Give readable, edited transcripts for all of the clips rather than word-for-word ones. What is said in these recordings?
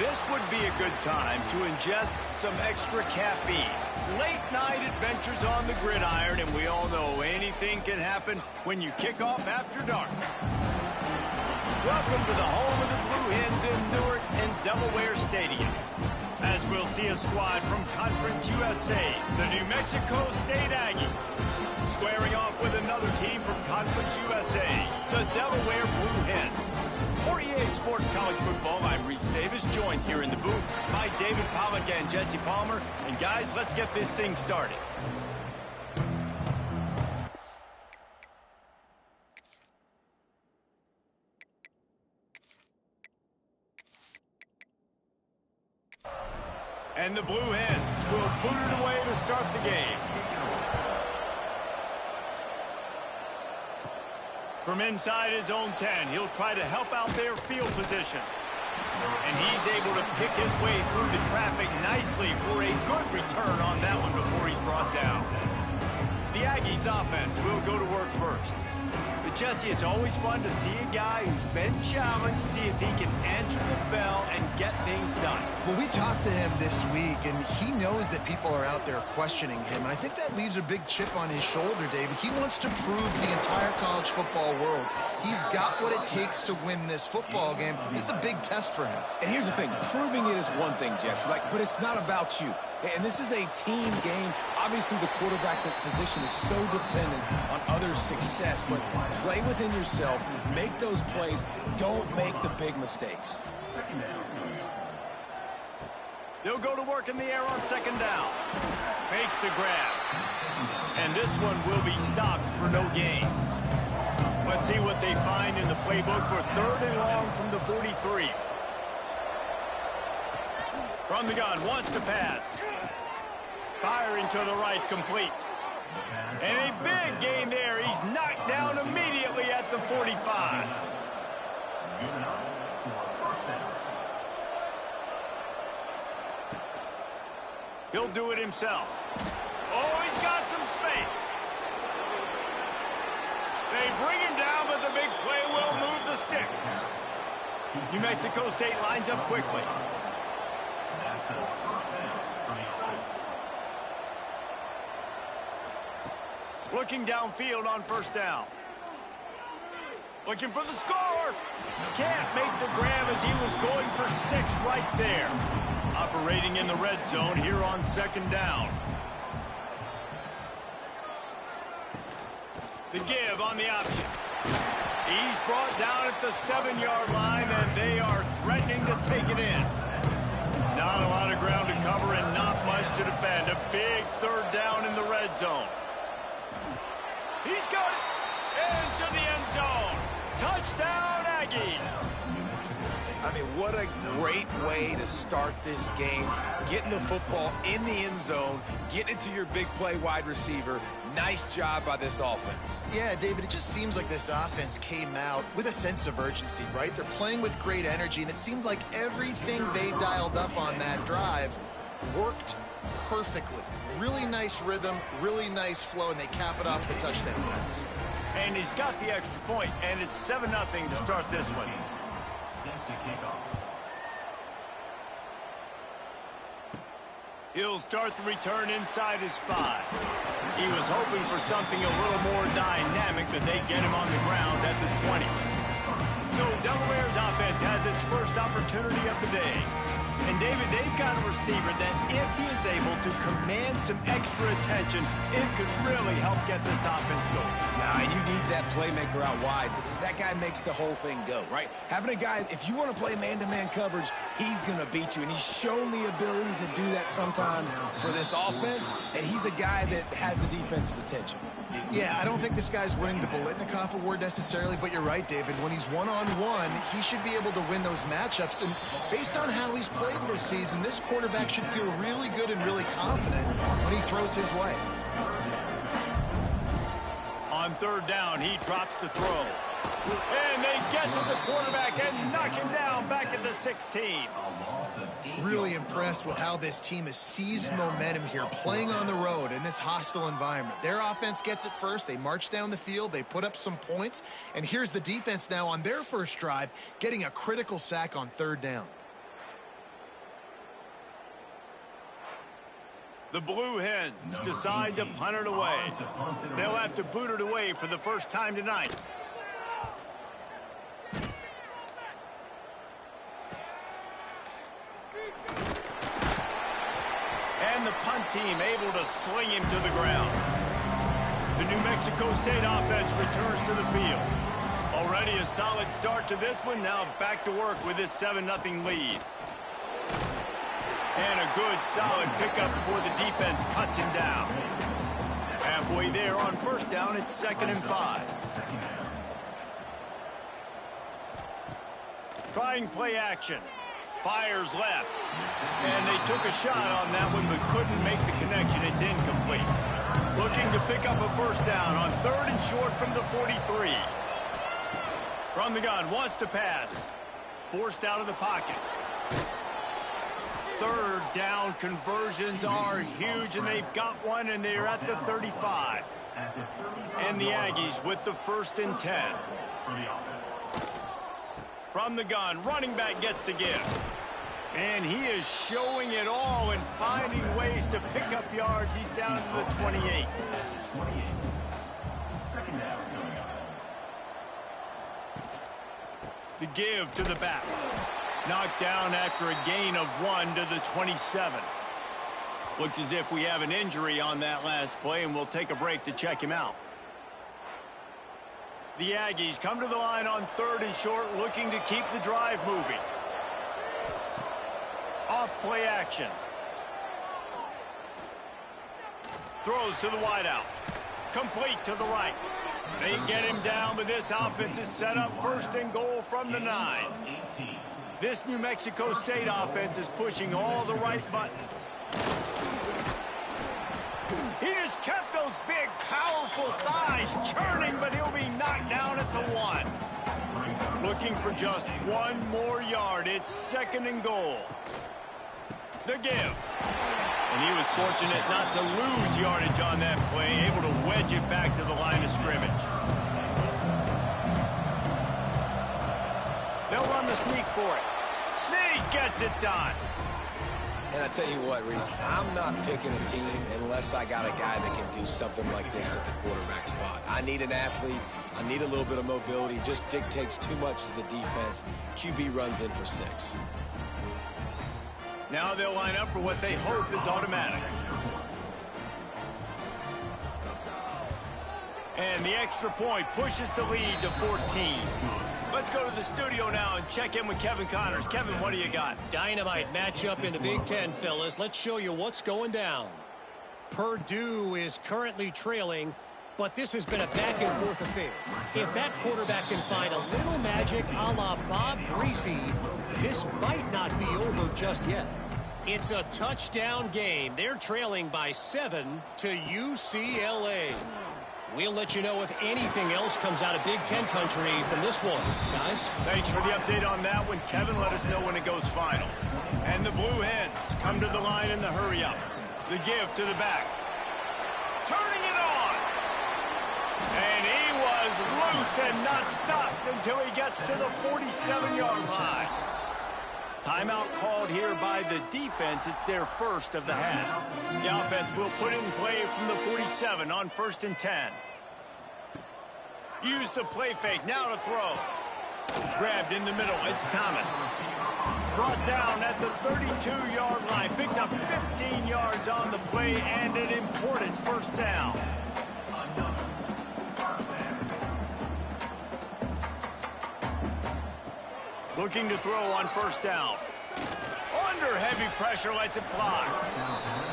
This would be a good time to ingest some extra caffeine. Late night adventures on the gridiron, and we all know anything can happen when you kick off after dark. Welcome to the home of the Blue Hens in Newark and Delaware Stadium. As we'll see a squad from Conference USA, the New Mexico State Aggies, squaring off with another team from Conference USA, the Delaware Blue Hens. For EA Sports College Football, I'm Reese Davis, joined here in the booth by David Pollack and Jesse Palmer. And guys, let's get this thing started. And the Blue Hens will boot it away to start the game. From inside his own 10, he'll try to help out their field position. And he's able to pick his way through the traffic nicely for a good return on that one before he's brought down. The Aggies offense will go to work first. But Jesse, it's always fun to see a guy who's been challenged, see if he can answer the bell and get things done. Well, we talked to him this week, and he knows that people are out there questioning him. And I think that leaves a big chip on his shoulder, David. He wants to prove the entire college football world he's got what it takes to win this football game. This is a big test for him. And here's the thing. Proving it is one thing, Jesse, but it's not about you. And this is a team game. Obviously, the quarterback position is so dependent on others' success, but play within yourself, make those plays, don't make the big mistakes. They'll go to work in the air on second down. Makes the grab. And this one will be stopped for no gain. Let's see what they find in the playbook for third and long from the 43. From the gun, wants to pass. Firing to the right, complete. And a big gain there. He's knocked down immediately at the 45. He'll do it himself. Oh, he's got some space. They bring him down, but the big play will move the sticks. New Mexico State lines up quickly. Looking downfield on first down. Looking for the score. Can't make the grab as he was going for 6 right there. Operating in the red zone here on second down. The give on the option. He's brought down at the 7-yard line, and they are threatening to take it in. Not a lot of ground to cover and not much to defend. A big third down in the red zone. He's got it into the end zone. Touchdown, Aggies. I mean, what a great way to start this game. Getting the football in the end zone, getting it to your big play wide receiver. Nice job by this offense. Yeah, David, it just seems like this offense came out with a sense of urgency, right? They're playing with great energy, and it seemed like everything they dialed up on that drive worked perfectly. Really nice rhythm, really nice flow, and they cap it off the touchdown pass. And he's got the extra point, and it's 7-0 to start this one. He'll start the return inside his 5. He was hoping for something a little more dynamic, but they get him on the ground at the 20. So Delaware's offense has its first opportunity of the day. And, David, they've got a receiver that if he is able to command some extra attention, it could really help get this offense going. Nah, and you need that playmaker out wide. That guy makes the whole thing go, right? Having a guy, if you want to play man-to-man coverage, he's going to beat you. And he's shown the ability to do that sometimes for this offense. And he's a guy that has the defense's attention. Yeah, I don't think this guy's winning the Bolitnikoff Award necessarily, but you're right, David. When he's one-on-one, he should be able to win those matchups. And based on how he's played this season, this quarterback should feel really good and really confident when he throws his way. On third down, he drops the throw. And they get to the quarterback and knock him down back at the 16. Really impressed with how this team has seized momentum here, playing on the road in this hostile environment. Their offense gets it first. They march down the field. They put up some points. And here's the defense now on their first drive, getting a critical sack on third down. The Blue Hens decide to punt it away. They'll have to boot it away for the first time tonight. And the punt team able to sling him to the ground. The New Mexico State offense returns to the field. Already a solid start to this one. Now back to work with this 7-0 lead. And a good, solid pickup before the defense cuts him down. Halfway there on first down, it's 2nd and 5. Trying play action. Fires left. And they took a shot on that one, but couldn't make the connection. It's incomplete. Looking to pick up a first down on 3rd and short from the 43. From the gun, wants to pass. Forced out of the pocket. 3rd down conversions are huge, and they've got one, and they're at the 35. And the Aggies with the 1st and 10. From the gun, running back gets to give. And he is showing it all and finding ways to pick up yards. He's down to the 28. The give to the back. Knocked down after a gain of 1 to the 27. Looks as if we have an injury on that last play, and we'll take a break to check him out. The Aggies come to the line on 3rd and short, looking to keep the drive moving. Off play action. Throws to the wideout. Complete to the right. They get him down, but this offense is set up 1st and goal from the 9. This New Mexico State offense is pushing all the right buttons. He just kept those big, powerful thighs churning, but he'll be knocked down at the 1. Looking for just 1 more yard. It's 2nd and goal. The give. And he was fortunate not to lose yardage on that play, able to wedge it back to the line of scrimmage. They'll run the sneak for it. Sneak gets it done. And I tell you what, Reese, I'm not picking a team unless I got a guy that can do something like this at the quarterback spot. I need an athlete. I need a little bit of mobility. It just dictates too much to the defense. QB runs in for 6. Now they'll line up for what they hope is automatic. And the extra point pushes the lead to 14. Let's go to the studio now and check in with Kevin Connors. Kevin, what do you got? Dynamite matchup in the Big Ten, fellas. Let's show you what's going down. Purdue is currently trailing, but this has been a back-and-forth affair. If that quarterback can find a little magic a la Bob Greasy, this might not be over just yet. It's a touchdown game. They're trailing by 7 to UCLA. We'll let you know if anything else comes out of Big Ten country from this one, guys. Thanks for the update on that one, Kevin. Let us know when it goes final. And the Blue Hens come to the line in the hurry-up. The give to the back. Turning it on. And he was loose and not stopped until he gets to the 47-yard line. Timeout called here by the defense. It's their first of the half. The offense will put in play from the 47 on 1st and 10. Use the play fake. Now to throw. Grabbed in the middle. It's Thomas. Brought down at the 32-yard line. Picks up 15 yards on the play and an important first down. Looking to throw on 1st down. Under heavy pressure, lets it fly.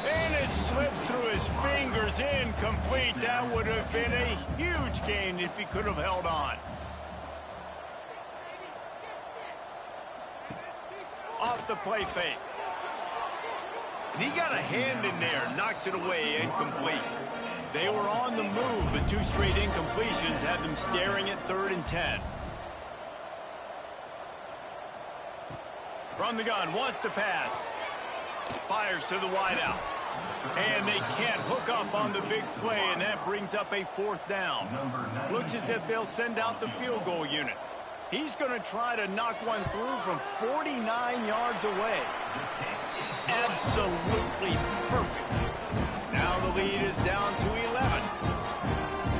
And it slips through his fingers, incomplete. That would have been a huge gain if he could have held on. Off the play fake. And he got a hand in there, knocks it away, incomplete. They were on the move, but 2 straight incompletions had them staring at 3rd and 10. From the gun, wants to pass. Fires to the wideout. And they can't hook up on the big play, and that brings up a 4th down. Looks as if they'll send out the field goal unit. He's going to try to knock one through from 49 yards away. Absolutely perfect. lead is down to 11.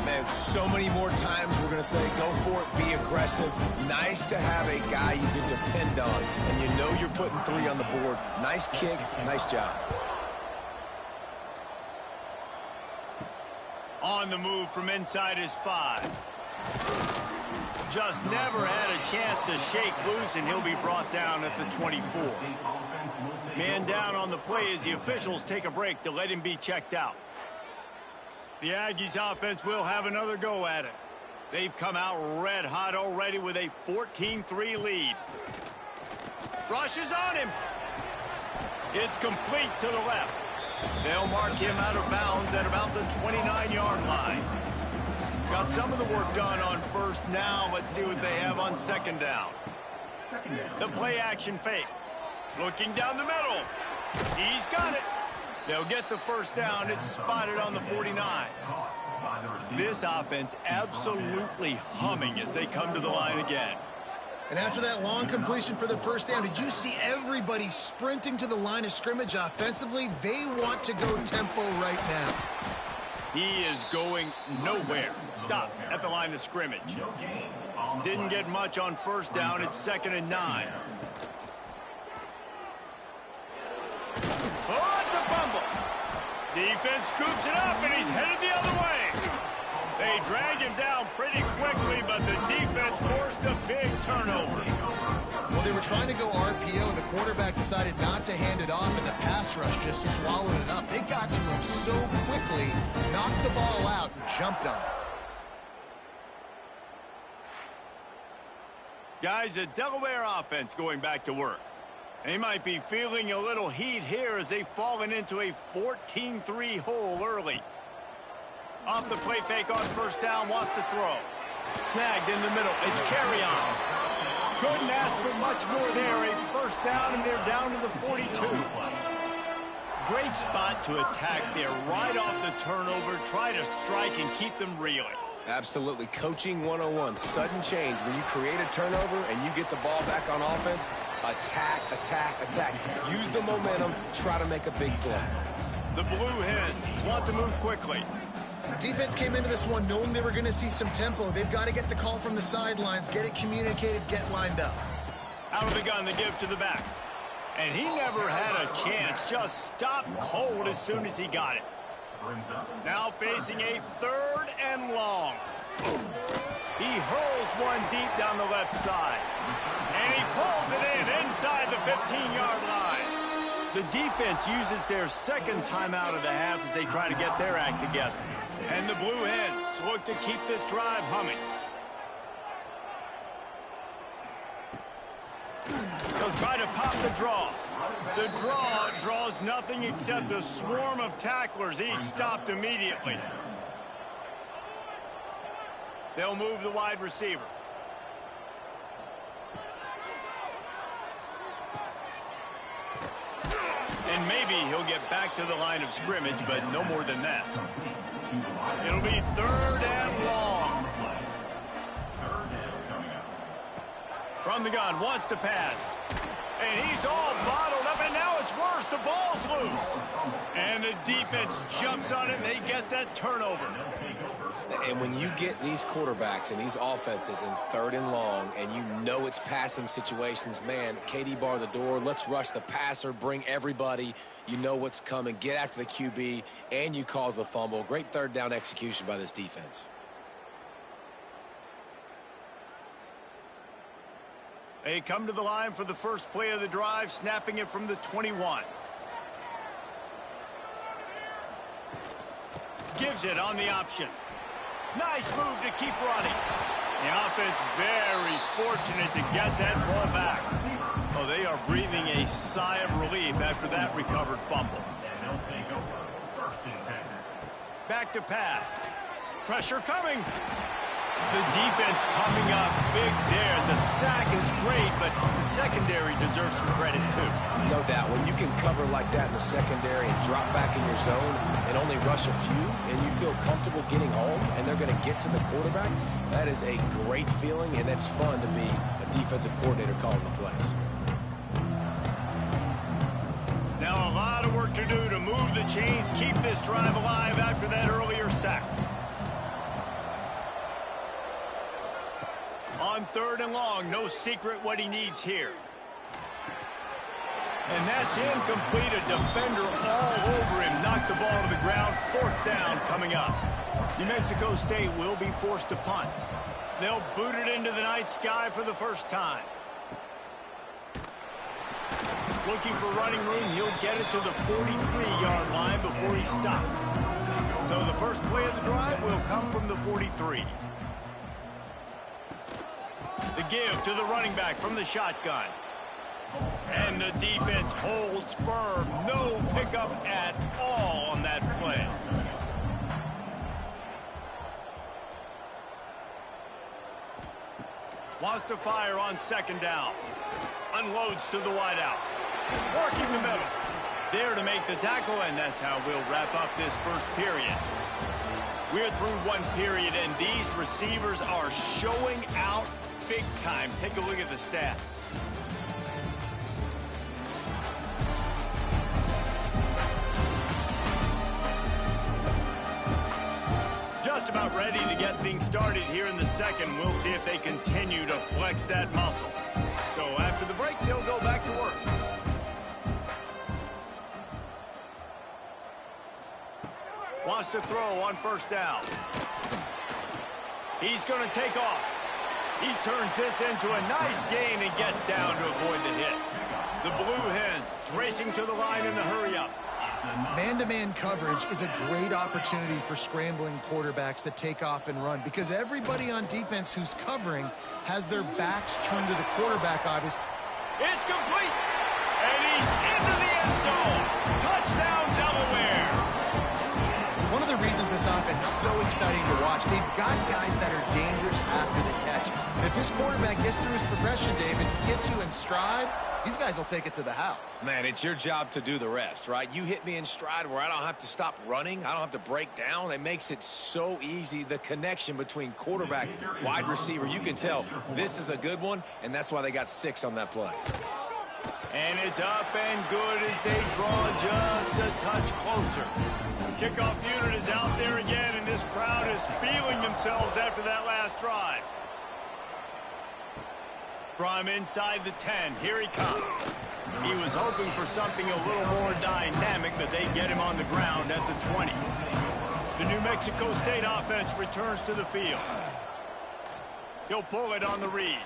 Man, so many more times we're going to say, go for it, be aggressive. Nice to have a guy you can depend on, and you know you're putting 3 on the board. Nice kick, nice job. On the move from inside his 5. Just never had a chance to shake loose, and he'll be brought down at the 24. Man down on the play as the officials take a break to let him be checked out. The Aggies offense will have another go at it. They've come out red hot already with a 14-3 lead. Rushes on him. It's complete to the left. They'll mark him out of bounds at about the 29-yard line. Got some of the work done on first. Now let's see what they have on second down. The play action fake. Looking down the middle. He's got it. They'll get the first down. It's spotted on the 49. This offense absolutely humming as they come to the line again. And after that long completion for the first down, did you see everybody sprinting to the line of scrimmage offensively? They want to go tempo right now. He is going nowhere. Stop at the line of scrimmage. Didn't get much on first down. It's 2nd and 9. Oh, it's a fumble. Defense scoops it up, and he's headed the other way. They dragged him down pretty quickly, but the defense forced a big turnover. Well, they were trying to go RPO. The quarterback decided not to hand it off, and the pass rush just swallowed it up. They got to him so quickly, knocked the ball out, and jumped on it. Guys, the Delaware offense going back to work. They might be feeling a little heat here as they've fallen into a 14-3 hole early. Off the play fake on first down, wants to throw. Snagged in the middle. It's carry on. Couldn't ask for much more there. A first down, and they're down to the 42. Great spot to attack there. Right off the turnover, try to strike and keep them reeling. Absolutely. Coaching 101. Sudden change. When you create a turnover and you get the ball back on offense, attack, attack, attack. Use the momentum. Try to make a big play. The Blue Hens want to move quickly. Defense came into this one knowing they were going to see some tempo. They've got to get the call from the sidelines, get it communicated, get lined up. Out of the gun to give to the back. And he never had a chance. Just stopped cold as soon as he got it. Now facing a 3rd and long. He hurls one deep down the left side. And he pulls it in inside the 15-yard line. The defense uses their second timeout of the half as they try to get their act together. And the Blue Hens look to keep this drive humming. They'll try to pop the draw. The draw draws nothing except a swarm of tacklers. He's stopped immediately. They'll move the wide receiver. And maybe he'll get back to the line of scrimmage, but no more than that. It'll be 3rd and long. From the gun, wants to pass. And he's all bottled up, and now it's worse. The ball's loose. And the defense jumps on it, and they get that turnover. And when you get these quarterbacks and these offenses in 3rd and long, and you know it's passing situations, man, KD bar the door, let's rush the passer, bring everybody. You know what's coming. Get after the QB, and you cause the fumble. Great 3rd down execution by this defense. They come to the line for the first play of the drive, snapping it from the 21. Gives it on the option. Nice move to keep running. The offense very fortunate to get that ball back. Oh, they are breathing a sigh of relief after that recovered fumble. Back to pass. Pressure coming. The defense coming up big there. The sack is great, but the secondary deserves some credit too. No doubt. When you can cover like that in the secondary and drop back in your zone and only rush a few, and you feel comfortable getting home, and they're going to get to the quarterback, that is a great feeling, and that's fun to be a defensive coordinator calling the plays. Now a lot of work work to do to move the chains, keep this drive alive after that earlier sack. On 3rd and long, no secret what he needs here. And that's incomplete. A defender all over him. Knocked the ball to the ground. 4th down coming up. New Mexico State will be forced to punt. They'll boot it into the night sky for the first time. Looking for running room. He'll get it to the 43-yard line before he stops. So the first play of the drive will come from the 43. The give to the running back from the shotgun. And the defense holds firm. No pickup at all on that play. Wants to fire on 2nd down. Unloads to the wideout. Working the middle. There to make the tackle, and that's how we'll wrap up this first period. We're through 1 period, and these receivers are showing out big time. Take a look at the stats. Just about ready to get things started here in the second. We'll see if they continue to flex that muscle. So after the break, they'll go back to work. Wants to throw on 1st down. He's going to take off. He turns this into a nice gain and gets down to avoid the hit. The Blue Hens racing to the line in the hurry-up. Man-to-man coverage is a great opportunity for scrambling quarterbacks to take off and run because everybody on defense who's covering has their backs turned to the quarterback, obviously. It's complete, and he's into the end zone. Touchdown, Delaware. One of the reasons this offense is so exciting to watch, they've got guys that are dangerous after the catch. And if this quarterback gets through his progression, David, gets you in stride, these guys will take it to the house. Man, it's your job to do the rest, right? You hit me in stride where I don't have to stop running. I don't have to break down. It makes it so easy. The connection between quarterback, wide receiver, you can tell this is a good one, and that's why they got 6 on that play. And it's up and good as they draw just a touch closer. Kickoff unit is out there again, and this crowd is feeling themselves after that last drive. From inside the 10, here he comes. He was hoping for something a little more dynamic, but they get him on the ground at the 20. The New Mexico State offense returns to the field. He'll pull it on the read.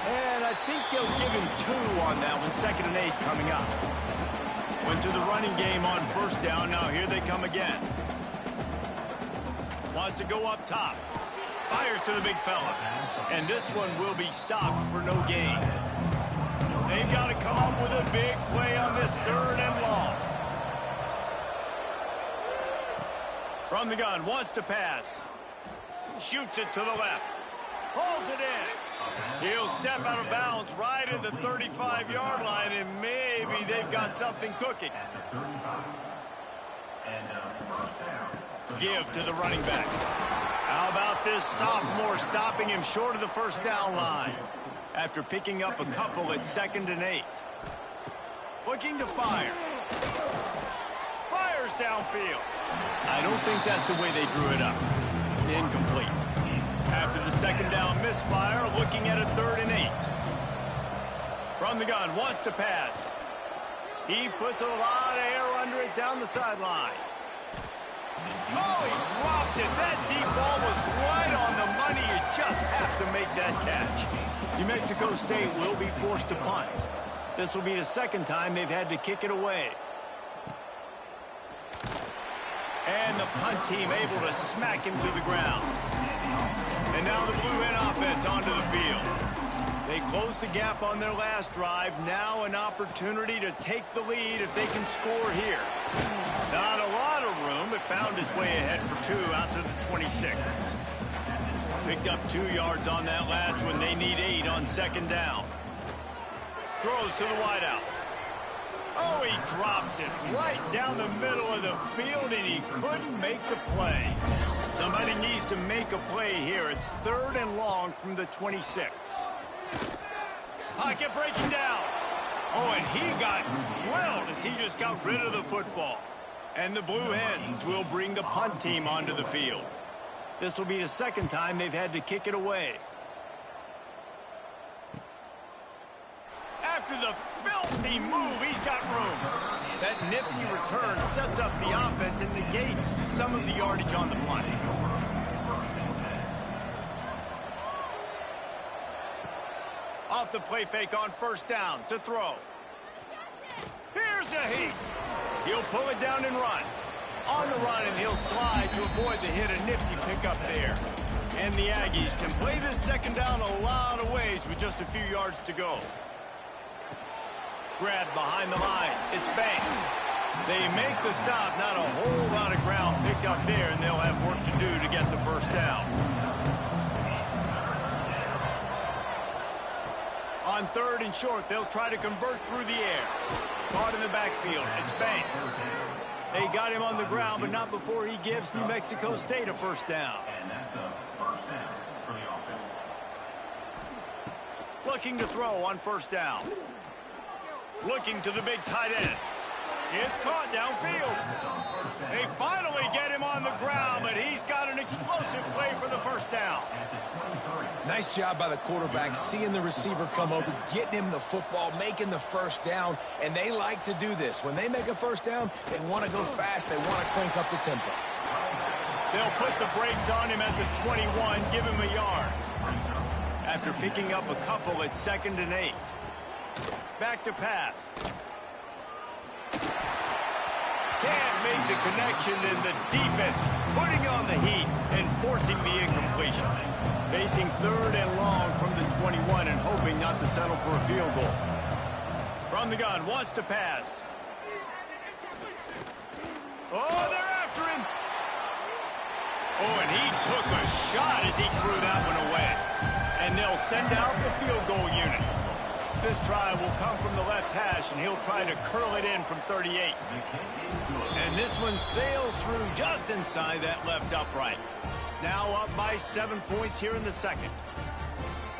And I think they'll give him 2 on that one. 2nd and 8 coming up. Went to the running game on 1st down. Now here they come again. Wants to go up top. Fires to the big fella. And this one will be stopped for no gain. They've got to come up with a big play on this 3rd and long. From the gun, wants to pass. Shoots it to the left. Pulls it in. He'll step out of bounds right at the 35-yard line, and maybe they've got something cooking. Give to the running back. How about this sophomore stopping him short of the 1st down line after picking up a couple at 2nd and 8. Looking to fire. Fires downfield. I don't think that's the way they drew it up. Incomplete. After the 2nd down misfire, looking at a 3rd and 8. From the gun, wants to pass. He puts a lot of air under it down the sideline. Oh, he dropped it. That deep ball was right on the money. You just have to make that catch. New Mexico State will be forced to punt. This will be the 2nd time they've had to kick it away. And the punt team able to smack him to the ground. And now the Blue Hen offense onto the field. They close the gap on their last drive. Now an opportunity to take the lead if they can score here. Not a lot of room, but found his way ahead for 2 out to the 26. Picked up 2 yards on that last one. They need 8 on 2nd down. Throws to the wideout. Oh, he drops it right down the middle of the field, and he couldn't make the play. Somebody needs to make a play here. It's 3rd and long from the 26. Pocket breaking down. Oh, and he got drilled as he just got rid of the football. And the Blue Hens will bring the punt team onto the field. This will be the second time they've had to kick it away. After the filthy move, he's got room. That nifty return sets up the offense and negates some of the yardage on the punt. Off the play fake on first down to throw. Here's a heat. He'll pull it down and run. On the run, and he'll slide to avoid the hit. A nifty pickup there. And the Aggies can play this second down a lot of ways with just a few yards to go. Grab behind the line. It's Banks. They make the stop. Not a whole lot of ground picked up there, and they'll have work to do to get the first down. On third and short, they'll try to convert through the air. Caught in the backfield. It's Banks. They got him on the ground, but not before he gives New Mexico State a first down. And that's a first down for the offense. Looking to throw on first down. Looking to the big tight end. It's caught downfield. They finally get him on the ground, but he's got an explosive play for the first down. Nice job by the quarterback, seeing the receiver come open, getting him the football, making the first down, and they like to do this. When they make a first down, they want to go fast. They want to crank up the tempo. They'll put the brakes on him at the 21, give him a yard. After picking up a couple at 2nd and 8. Back to pass. Can't make the connection, and the defense putting on the heat and forcing the incompletion. Facing 3rd and long from the 21 and hoping not to settle for a field goal. From the gun, wants to pass. Oh, they're after him. Oh, and he took a shot as he threw that one away. And they'll send out the field goal unit. This try will come from the left hash, and he'll try to curl it in from 38. And this one sails through just inside that left upright. Now up by 7 points here in the second.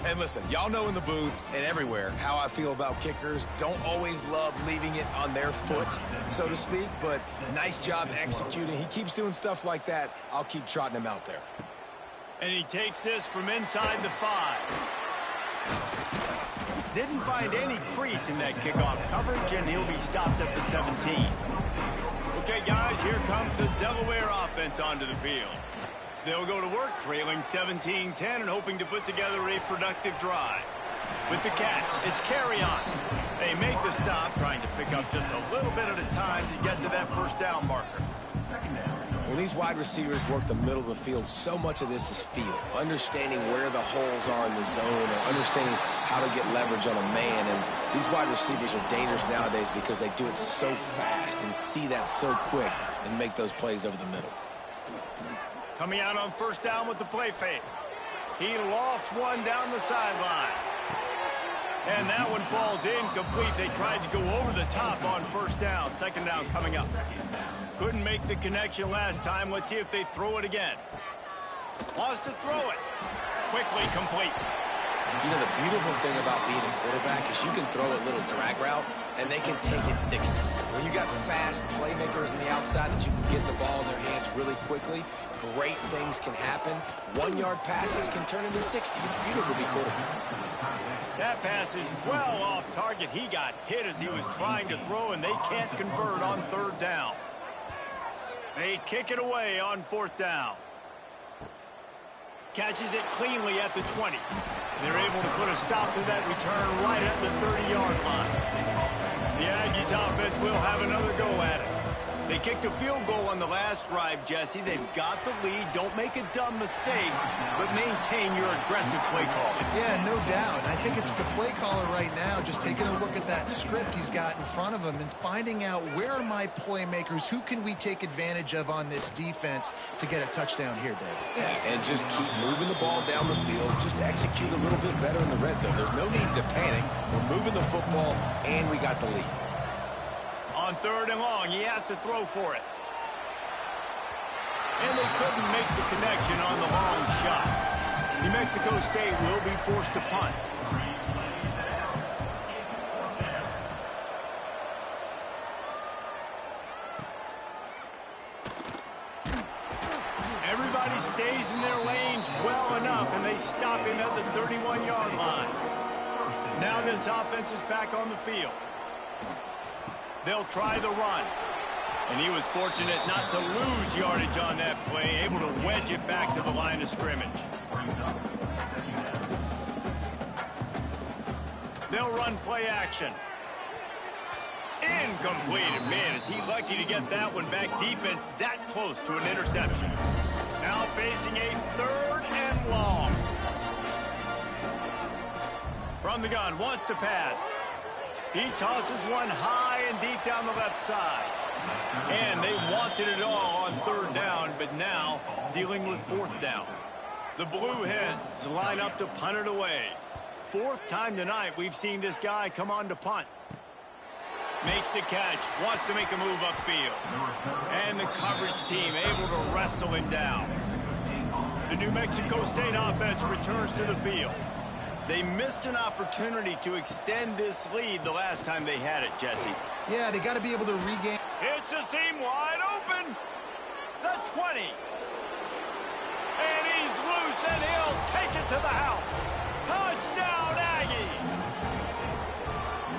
And listen, y'all know in the booth and everywhere how I feel about kickers. Don't always love leaving it on their foot, so to speak, but nice job executing. He keeps doing stuff like that. I'll keep trotting him out there. And he takes this from inside the 5. Didn't find any crease in that kickoff coverage, and he'll be stopped at the 17. Okay, guys, here comes the Delaware offense onto the field. They'll go to work trailing 17-10 and hoping to put together a productive drive. With the catch, it's carry on. They make the stop, trying to pick up just a little bit at a time to get to that first down marker. When these wide receivers work the middle of the field, so much of this is feel. Understanding where the holes are in the zone, or understanding how to get leverage on a man. And these wide receivers are dangerous nowadays because they do it so fast and see that so quick and make those plays over the middle. Coming out on first down with the play fake. He lofts one down the sideline. And that one falls incomplete. They tried to go over the top on first down. Second down coming up. Couldn't make the connection last time. Let's see if they throw it again. Wants to throw it. Quickly complete. You know, the beautiful thing about being a quarterback is you can throw a little drag route, and they can take it 60. When you got fast playmakers on the outside that you can get the ball in their hands really quickly, great things can happen. 1-yard passes can turn into 60. It's beautiful to be quarterback. That pass is well off target. He got hit as he was trying to throw, and they can't convert on third down. They kick it away on fourth down. Catches it cleanly at the 20. They're able to put a stop to that return right at the 30-yard line. The Aggies offense will have another go at it. They kicked a field goal on the last drive, Jesse. They've got the lead. Don't make a dumb mistake, but maintain your aggressive play calling. Yeah, no doubt. I think it's the play caller right now just taking a look at that script he's got in front of him and finding out where are my playmakers, who can we take advantage of on this defense to get a touchdown here, David. Yeah, and just keep moving the ball down the field. Just execute a little bit better in the red zone. There's no need to panic. We're moving the football, and we got the lead. On third and long, he has to throw for it. And they couldn't make the connection on the long shot. New Mexico State will be forced to punt. they stop him at the 31-yard line. Now this offense is back on the field. They'll try the run. And he was fortunate not to lose yardage on that play, able to wedge it back to the line of scrimmage. They'll run play action. Incomplete. And man, is he lucky to get that one back. Defense that close to an interception. Now facing a 3rd and long. From the gun, wants to pass. He tosses one high and deep down the left side. And they wanted it all on 3rd down, but now dealing with 4th down. The Blue Hens line up to punt it away. 4th time tonight we've seen this guy come on to punt. Makes the catch, wants to make a move upfield. And the coverage team able to wrestle him down. The New Mexico State offense returns to the field. They missed an opportunity to extend this lead the last time they had it, Jesse. Yeah, they got to be able to regain. It's a seam wide open. The 20. And he's loose, and he'll take it to the house. Touchdown, Aggie.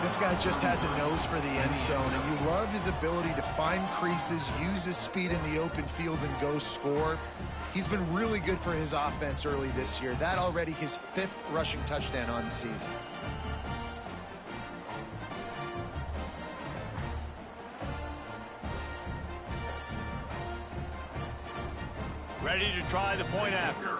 This guy just has a nose for the end zone, and you love his ability to find creases, use his speed in the open field, and go score. He's been really good for his offense early this year. That already his 5th rushing touchdown on the season. Ready to try the point after.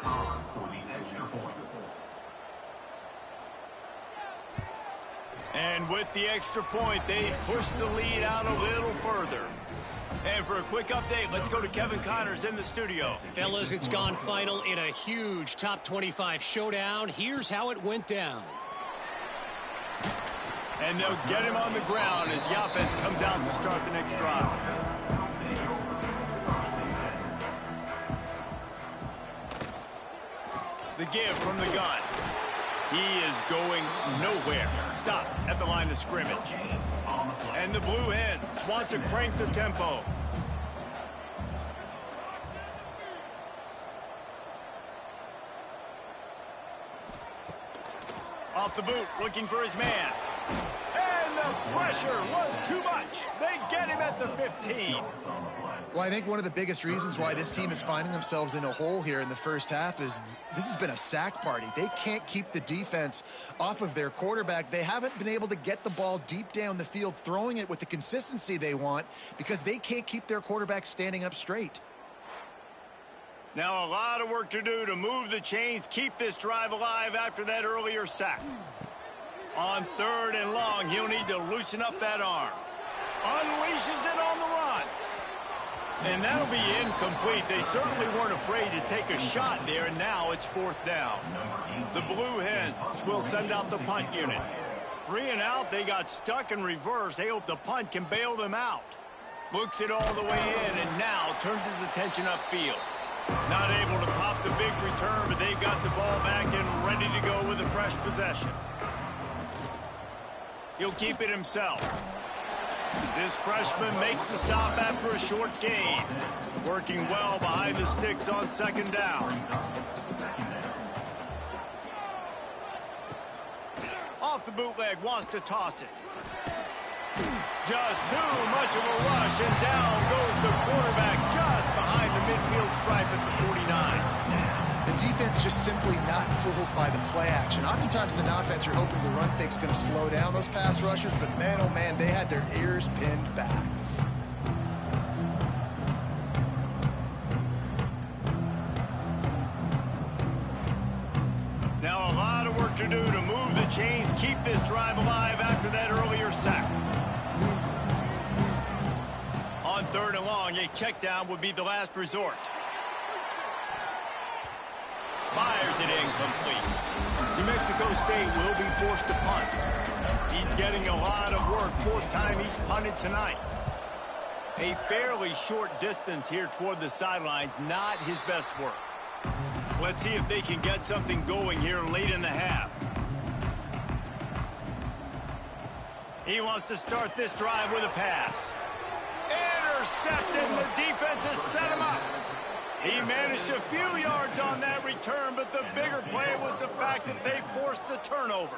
And with the extra point, they push the lead out a little further. And for a quick update, let's go to Kevin Connors in the studio. Fellas, it's gone final in a huge top 25 showdown. Here's how it went down. And they'll get him on the ground as the offense comes out to start the next drive. The give from the gun. He is going nowhere. Stop at the line of scrimmage. And the Blue Hens want to crank the tempo. Off the boot, looking for his man. And the pressure was too much. They get him at the 15. Well, I think one of the biggest reasons why this team is finding themselves in a hole here in the first half is this has been a sack party. They can't keep the defense off of their quarterback. They haven't been able to get the ball deep down the field, throwing it with the consistency they want because they can't keep their quarterback standing up straight. Now a lot of work to do to move the chains, keep this drive alive after that earlier sack. On 3rd and long, he'll need to loosen up that arm. Unleashes it on the run. And that'll be incomplete. They certainly weren't afraid to take a shot there, and now it's 4th down. The Blue Hens will send out the punt unit. 3 and out, they got stuck in reverse. They hope the punt can bail them out. Looks it all the way in, and now turns his attention upfield. Not able to pop the big return, but they've got the ball back and ready to go with a fresh possession. He'll keep it himself. This freshman makes the stop after a short gain. Working well behind the sticks on 2nd down. Off the bootleg, wants to toss it. Just too much of a rush, and down goes the quarterback just behind the midfield stripe at the 49. The defense just simply not fooled by the play action. Oftentimes in offense, you're hoping the run fake's going to slow down those pass rushers, but man, oh man, they had their ears pinned back. Now a lot of work to do to move the chains, keep this drive alive after that earlier sack. On 3rd and long, a check down would be the last resort. Fires it incomplete. New Mexico State will be forced to punt. He's getting a lot of work. 4th time he's punted tonight. A fairly short distance here toward the sidelines, not his best work. Let's see if they can get something going here late in the half. He wants to start this drive with a pass. Intercepted. The defense has set him up. He managed a few yards on that return, but the bigger play was the fact that they forced the turnover.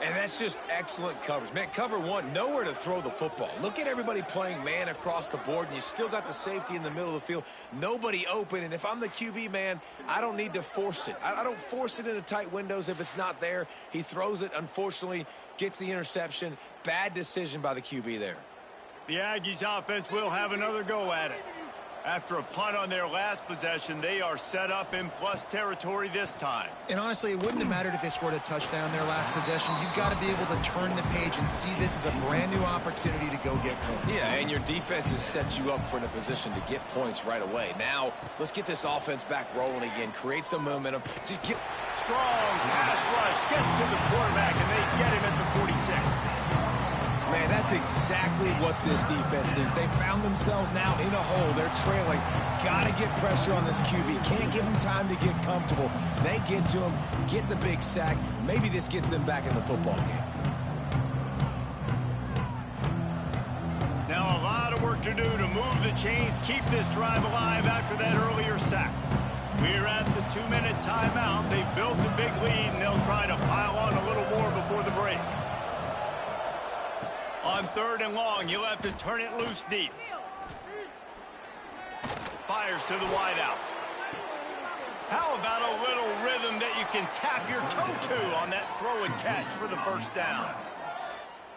And that's just excellent coverage. Man, cover one, nowhere to throw the football. Look at everybody playing man across the board, and you still got the safety in the middle of the field. Nobody open, and if I'm the QB, man, I don't need to force it. I don't force it into tight windows if it's not there. He throws it, unfortunately, gets the interception. Bad decision by the QB there. The Aggies offense will have another go at it. After a punt on their last possession, they are set up in plus territory this time. And honestly, it wouldn't have mattered if they scored a touchdown their last possession. You've got to be able to turn the page and see this as a brand new opportunity to go get points. Yeah, and your defense has set you up for in a position to get points right away. Now, let's get this offense back rolling again. Create some momentum. Just get... Strong pass rush gets to the quarterback, and they get him at the 46. Man, that's exactly what this defense needs. They found themselves now in a hole. They're trailing. Got to get pressure on this QB. Can't give him time to get comfortable. They get to him, get the big sack. Maybe this gets them back in the football game. Now a lot of work to do to move the chains, keep this drive alive after that earlier sack. We're at the 2-minute timeout. They've built a big lead, and they'll try to pile on a little more before the break. On 3rd and long, you'll have to turn it loose deep. Fires to the wideout. How about a little rhythm that you can tap your toe to on that throw and catch for the first down?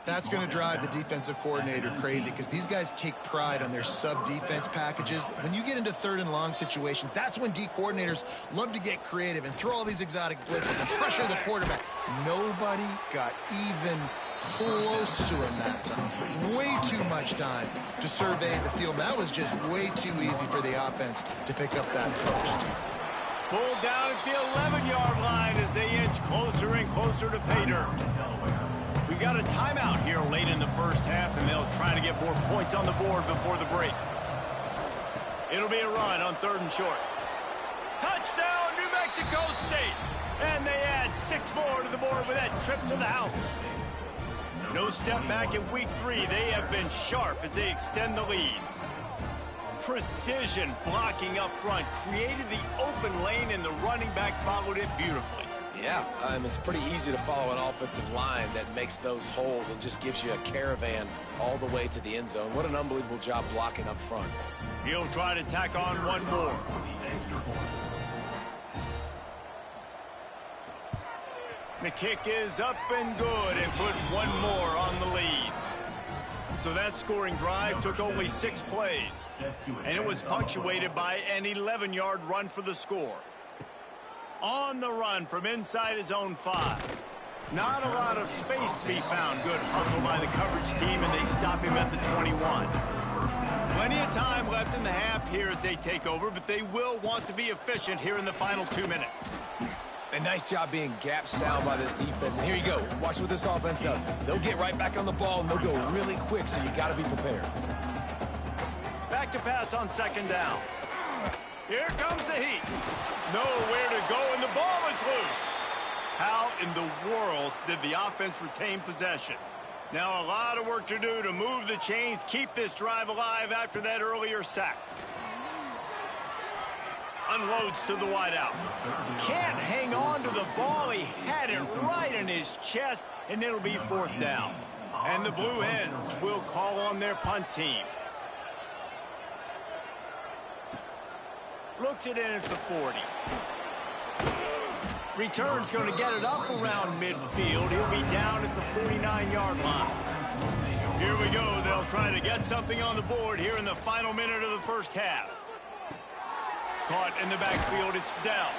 That's going to drive the defensive coordinator crazy because these guys take pride on their sub-defense packages. When you get into 3rd and long situations, that's when D coordinators love to get creative and throw all these exotic blitzes and pressure the quarterback. Nobody got even close to him that time. Way too much time to survey the field. That was just way too easy for the offense to pick up that first. Pulled down at the 11-yard line as they inch closer and closer to pay dirt. We got a timeout here late in the first half, and they'll try to get more points on the board before the break. It'll be a run on 3rd and short. Touchdown, New Mexico State! And they add 6 more to the board with that trip to the house. No step back in week 3. They have been sharp as they extend the lead. Precision blocking up front created the open lane, and the running back followed it beautifully. Yeah, it's pretty easy to follow an offensive line that makes those holes and just gives you a caravan all the way to the end zone. What an unbelievable job blocking up front. He'll try to tack on one more. The kick is up and good, and put one more on the lead. So that scoring drive took only 6 plays, and it was punctuated by an 11-yard run for the score. On the run from inside his own 5. Not a lot of space to be found. Good hustle by the coverage team, and they stop him at the 21. Plenty of time left in the half here as they take over, but they will want to be efficient here in the final 2 minutes. A nice job being gap sound by this defense. And here you go. Watch what this offense does. They'll get right back on the ball, and they'll go really quick, so you got to be prepared. Back to pass on 2nd down. Here comes the heat. Nowhere to go, and the ball is loose. How in the world did the offense retain possession? Now a lot of work to do to move the chains, keep this drive alive after that earlier sack. Unloads to the wideout. Can't hang on to the ball. He had it right in his chest, and it'll be 4th down. And the Blue Hens will call on their punt team. Looks it in at the 40. Return's going to get it up around midfield. He'll be down at the 49-yard line. Here we go. They'll try to get something on the board here in the final minute of the first half. Caught in the backfield, it's Dell.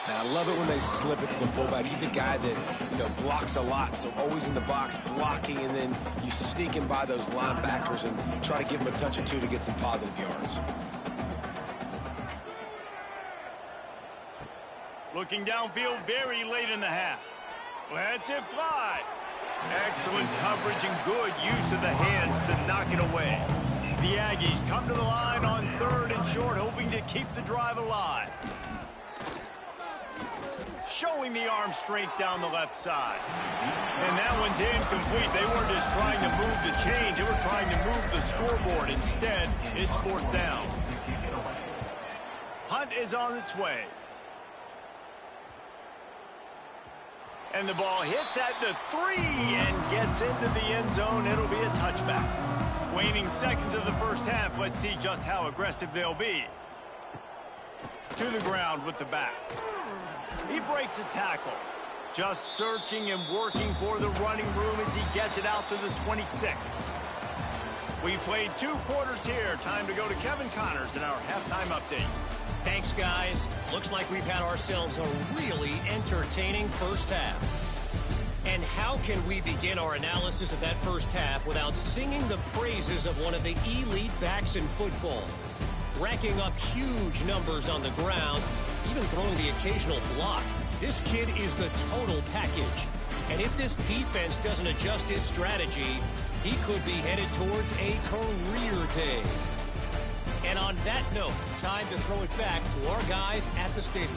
And I love it when they slip it to the fullback. He's a guy that blocks a lot, so always in the box blocking, and then you sneak him by those linebackers and try to give him a touch or two to get some positive yards. Looking downfield very late in the half. Lets it fly. Excellent coverage and good use of the hands to knock it away. The Aggies come to the line on 3rd and short, hoping to keep the drive alive. Showing the arm strength down the left side. And that one's incomplete. They weren't just trying to move the chains. They were trying to move the scoreboard. Instead, it's 4th down. is on its way. And the ball hits at the 3 and gets into the end zone. It'll be a touchback. Waning seconds of the first half. Let's see just how aggressive they'll be. To the ground with the back. He breaks a tackle. Just searching and working for the running room as he gets it out to the 26. We played 2 quarters here. Time to go to Kevin Connors in our halftime update. Thanks, guys. Looks like we've had ourselves a really entertaining first half. And how can we begin our analysis of that first half without singing the praises of one of the elite backs in football? Racking up huge numbers on the ground, even throwing the occasional block. This kid is the total package. And if this defense doesn't adjust its strategy, he could be headed towards a career day. And on that note, time to throw it back to our guys at the stadium.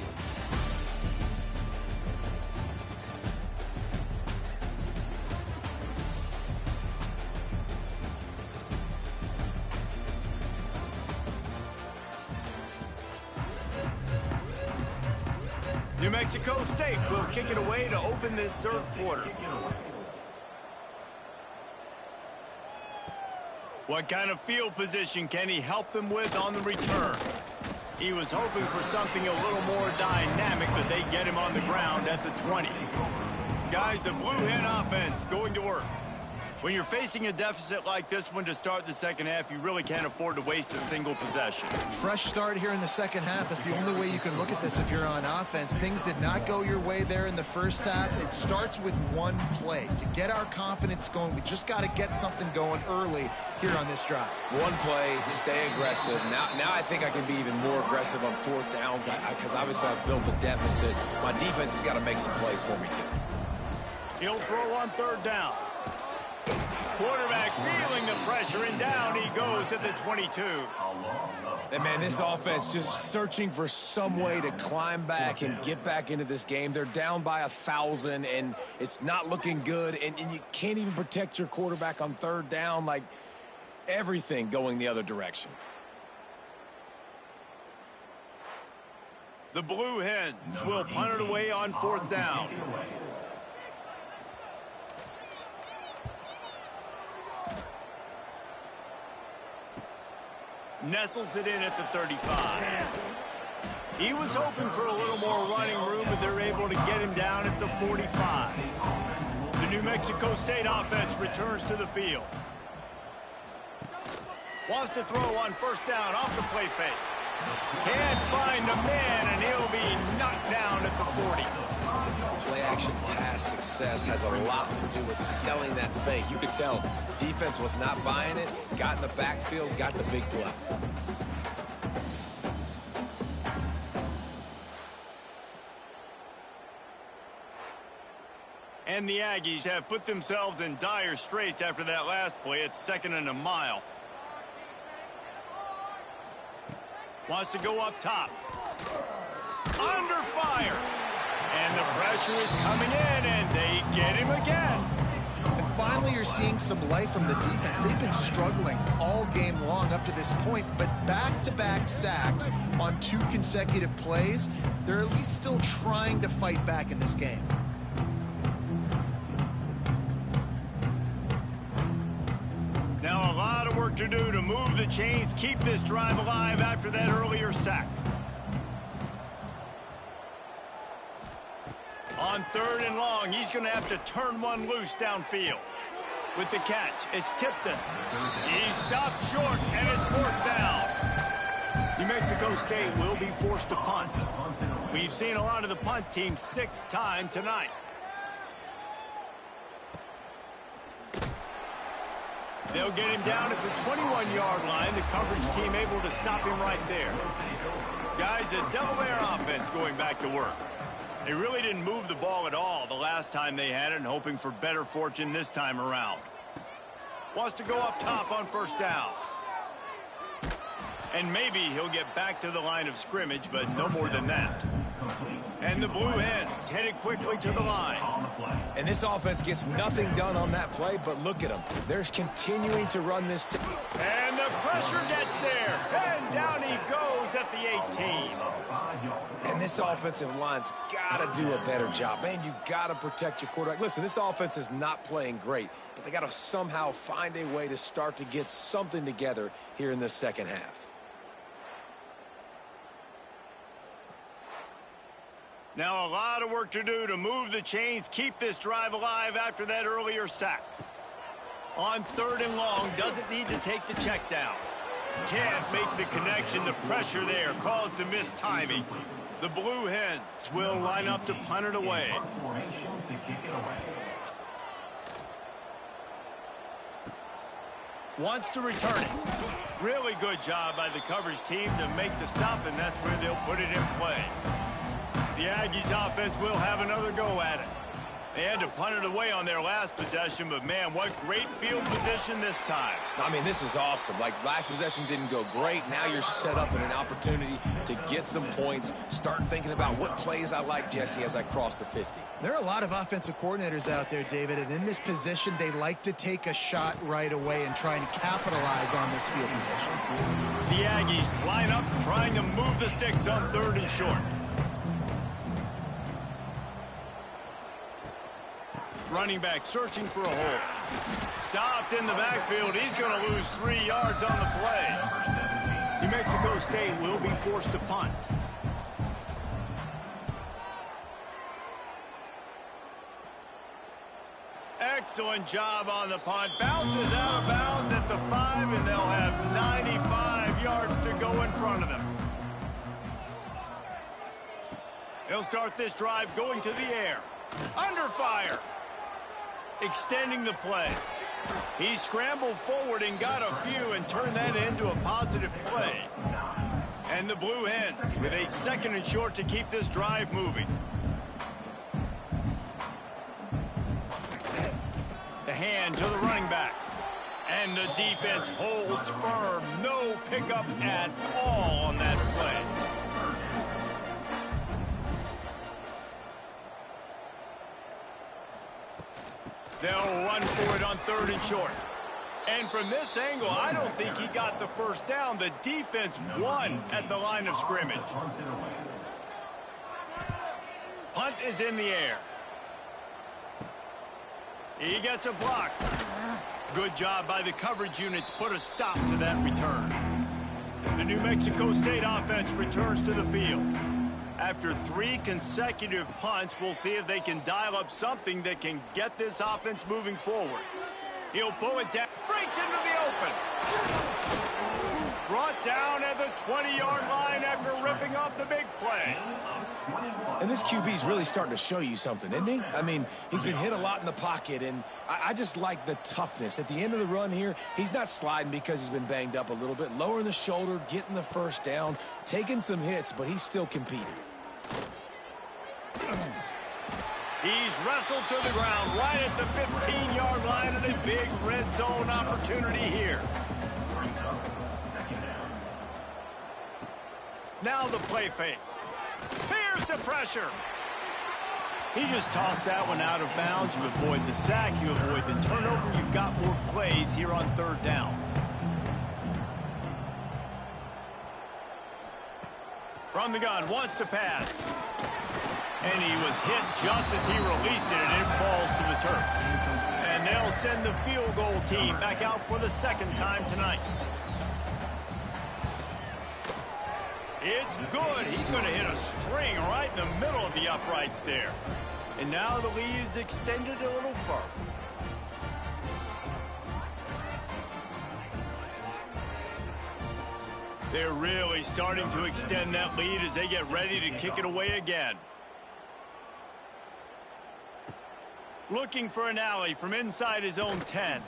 New Mexico State will kick it away to open this third quarter. What kind of field position can he help them with on the return? He was hoping for something a little more dynamic, but they get him on the ground at the 20. Guys, the Blue Hen offense going to work. When you're facing a deficit like this one to start the second half, you really can't afford to waste a single possession. Fresh start here in the second half. That's the only way you can look at this if you're on offense. Things did not go your way there in the first half. It starts with one play. To get our confidence going, we just got to get something going early here on this drive. One play, stay aggressive. Now I think I can be even more aggressive on fourth downs because obviously I've built a deficit. My defense has got to make some plays for me too. He'll throw on third down. Quarterback feeling the pressure, and down he goes at the 22. And man, this offense just searching for some way to climb back and get back into this game. They're down by 1,000, and it's not looking good, and you can't even protect your quarterback on third down. Like, everything going the other direction. The Blue Hens will punt it away on fourth down. Nestles it in at the 35. He was hoping for a little more running room, but they're able to get him down at the 45. The New Mexico State offense returns to the field. Wants to throw on first down off the play fake. Can't find the man, and he'll be knocked down at the 40. Play-action pass success has a lot to do with selling that fake. You could tell defense was not buying it, got in the backfield, got the big play. And the Aggies have put themselves in dire straits after that last play. It's 2nd and a mile. Wants to go up top. Under fire. And the pressure is coming in, and they get him again. And finally, you're seeing some life from the defense. They've been struggling all game long up to this point, but back-to-back sacks on 2 consecutive plays, they're at least still trying to fight back in this game. Now a lot of work to do to move the chains, keep this drive alive after that earlier sack. On 3rd and long, he's going to have to turn one loose downfield. With the catch, it's Tipton. He stopped short, and it's 4th down. New Mexico State will be forced to punt. We've seen a lot of the punt team 6th time tonight. They'll get him down at the 21-yard line. The coverage team able to stop him right there. Guys, the Delaware offense going back to work. They really didn't move the ball at all the last time they had it, and hoping for better fortune this time around. Wants to go up top on first down. And maybe he'll get back to the line of scrimmage, but no more than that. And the Blue Hens headed quickly to the line. And this offense gets nothing done on that play, but look at them. They're continuing to run this. And the pressure gets there. And down he goes at the 18. And this offensive line's got to do a better job. Man, you got to protect your quarterback. Listen, this offense is not playing great, but they got to somehow find a way to start to get something together here in the second half. Now a lot of work to do to move the chains, keep this drive alive after that earlier sack. On 3rd and long, doesn't need to take the check down. Can't make the connection. The pressure there caused the missed timing. The Blue Hens will line up to punt it away. Wants to return it. Really good job by the coverage team to make the stop, and that's where they'll put it in play. The Aggies offense will have another go at it. They had to punt it away on their last possession, but man, what great field position this time. I mean, this is awesome. Like, last possession didn't go great. Now you're set up in an opportunity to get some points. Start thinking about what plays I like, Jesse, as I cross the 50. There are a lot of offensive coordinators out there, David, and in this position, they like to take a shot right away and try and capitalize on this field position. The Aggies line up, trying to move the sticks on 3rd and short. Running back searching for a hole. Stopped in the backfield. He's going to lose 3 yards on the play. New Mexico State will be forced to punt. Excellent job on the punt. Bounces out of bounds at the 5, and they'll have 95 yards to go in front of them. He'll start this drive going to the air. Under fire. Extending the play. He scrambled forward and got a few and turned that into a positive play. And the Blue Hens with a 2nd and short to keep this drive moving. The hand to the running back. And the defense holds firm. No pickup at all on that play. They'll run for it on 3rd and short. And from this angle, I don't think he got the first down. The defense won at the line of scrimmage. Punt is in the air. He gets a block. Good job by the coverage unit to put a stop to that return. The New Mexico State offense returns to the field. After 3 consecutive punts, we'll see if they can dial up something that can get this offense moving forward. He'll pull it down, breaks into the open. Brought down at the 20-yard line after ripping off the big play. And this QB's really starting to show you something, isn't he? I mean, he's been hit a lot in the pocket, and I just like the toughness. At the end of the run here, he's not sliding because he's been banged up a little bit. Lowering the shoulder, getting the first down, taking some hits, but he's still competing. He's wrestled to the ground right at the 15-yard line, and a big red zone opportunity here. Now the play fake. Here's the pressure. He just tossed that one out of bounds. You avoid the sack, you avoid the turnover. You've got more plays here on 3rd down. From the gun, wants to pass. And he was hit just as he released it, and it falls to the turf. And they'll send the field goal team back out for the 2nd time tonight. It's good. He could have hit a string right in the middle of the uprights there. And now the lead is extended a little further. They're really starting to extend that lead as they get ready to kick it away again. Looking for an alley from inside his own 10.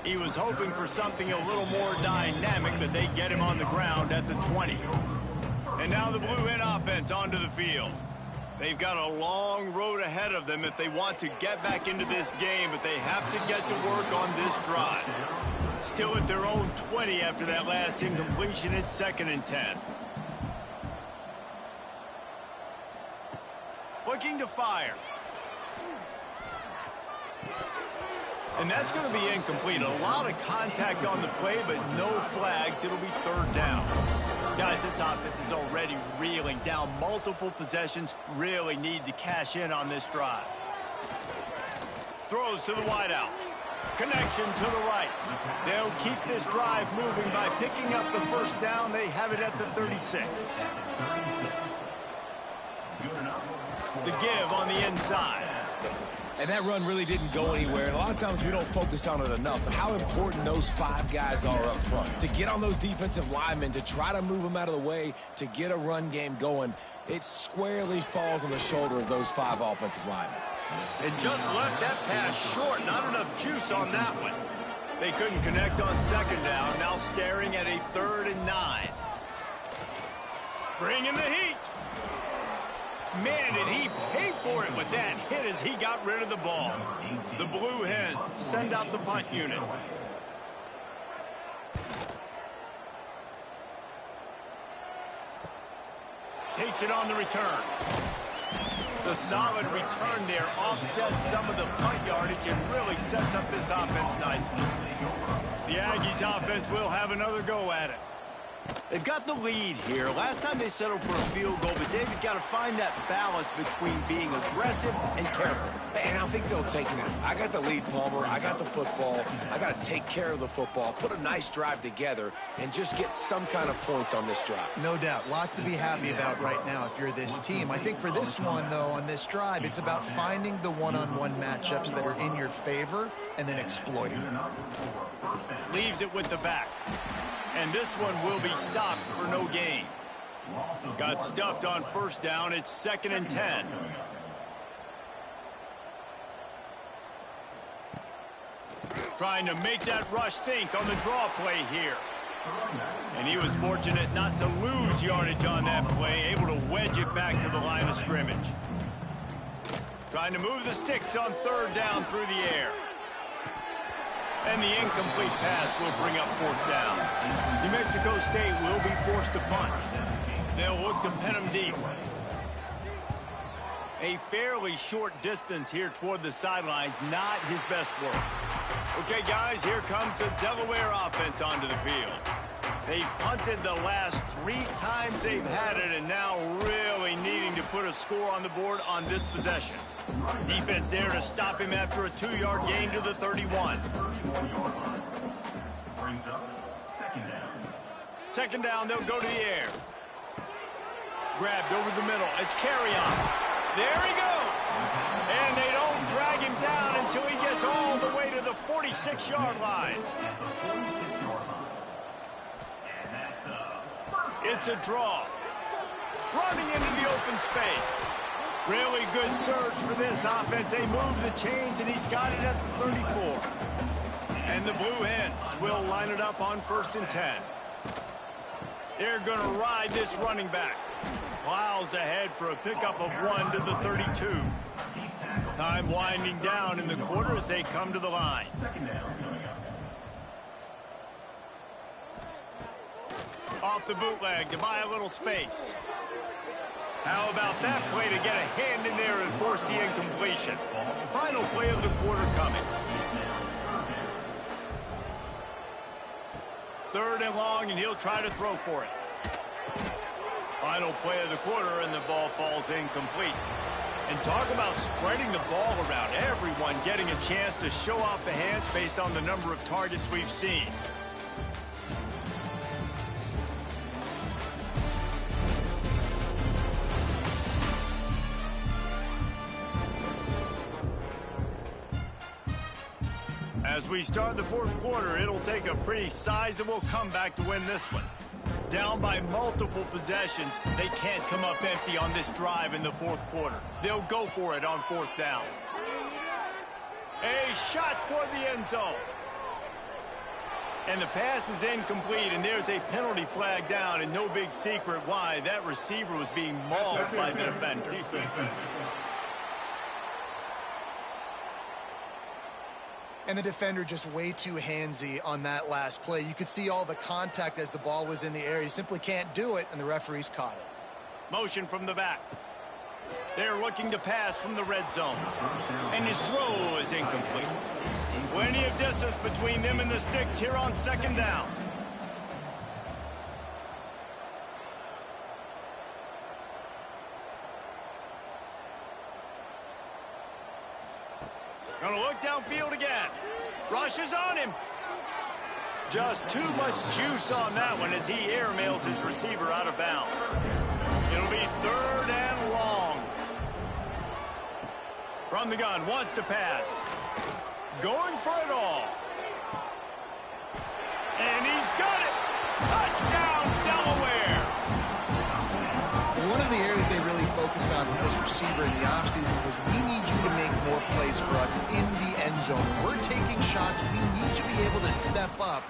He was hoping for something a little more dynamic, but they get him on the ground at the 20. And now the Blue Hen offense onto the field. They've got a long road ahead of them if they want to get back into this game, but they have to get to work on this drive. Still at their own 20 after that last incompletion. It's 2nd and 10. fire. And that's going to be incomplete. A lot of contact on the play, but no flags. It'll be third down. Guys, this offense is already reeling down multiple possessions. Really need to cash in on this drive. Throws to the wideout. Connection to the right. They'll keep this drive moving by picking up the first down. They have it at the 36. The give on the inside. And that run really didn't go anywhere. And a lot of times we don't focus on it enough. But how important those 5 guys are up front. To get on those defensive linemen, to try to move them out of the way, to get a run game going, it squarely falls on the shoulder of those 5 offensive linemen. And just left that pass short. Not enough juice on that one. They couldn't connect on second down. Now staring at a 3rd and 9. Bringing the heat. Man, did he pay for it with that hit as he got rid of the ball. The Blue Hens send out the punt unit. Takes it on the return. The solid return there offsets some of the punt yardage and really sets up this offense nicely. The Aggies offense will have another go at it. They've got the lead here. Last time they settled for a field goal, but they've got to find that balance between being aggressive and careful. And I think they'll take that. I got the lead, Palmer. I got the football. I got to take care of the football, put a nice drive together, and just get some kind of points on this drive. No doubt. Lots to be happy about right now if you're this team. I think for this one, though, on this drive, it's about finding the one-on-one matchups that are in your favor and then exploiting them. Leaves it with the back. And this one will be stopped for no gain. Got stuffed on first down. It's 2nd and 10. Trying to make that rush think on the draw play here. And he was fortunate not to lose yardage on that play, able to wedge it back to the line of scrimmage. Trying to move the sticks on 3rd down through the air. And the incomplete pass will bring up 4th down. New Mexico State will be forced to punt. They'll look to pin them deep. A fairly short distance here toward the sidelines, not his best work. Okay, guys, here comes the Delaware offense onto the field. They've punted the last 3 times they've had it, and now really needing to put a score on the board on this possession. Defense there to stop him after a 2-yard gain to the 31. Brings up 2nd down. 2nd down, they'll go to the air. Grabbed over the middle. It's carry on. There he goes. And they don't drag him down until he gets all the way to the 46-yard line. It's a draw. Running into the open space. Really good surge for this offense. They move the chains, and he's got it at the 34. And the Blue Hens will line it up on 1st and 10. They're going to ride this running back. Plows ahead for a pickup of 1 to the 32. Time winding down in the quarter as they come to the line. Off the bootleg to buy a little space. How about that play to get a hand in there and force the incompletion? Final play of the quarter coming. 3rd and long, and he'll try to throw for it. Final play of the quarter, and the ball falls incomplete. And talk about spreading the ball around. Everyone getting a chance to show off the hands based on the number of targets we've seen. As we start the 4th quarter, it'll take a pretty sizable comeback to win this one. Down by multiple possessions, they can't come up empty on this drive in the 4th quarter. They'll go for it on 4th down. A shot toward the end zone. And the pass is incomplete, and there's a penalty flag down, and no big secret why. That receiver was being mauled by the defender. And the defender just way too handsy on that last play. You could see all the contact as the ball was in the air. He simply can't do it, and the referees caught it. Motion from the back. They're looking to pass from the red zone. And his throw is incomplete. Plenty of distance between them and the sticks here on second down. Gonna look downfield again. Rushes on him. Just too much juice on that one as he airmails his receiver out of bounds. It'll be third and long. From the gun, wants to pass. Going for it all. And he's got it. Touchdown, Delaware. One of the areas they really focused on with this receiver in the offseason was we need you to make more plays for us in the end zone. When we're taking shots, we need you to be able to step up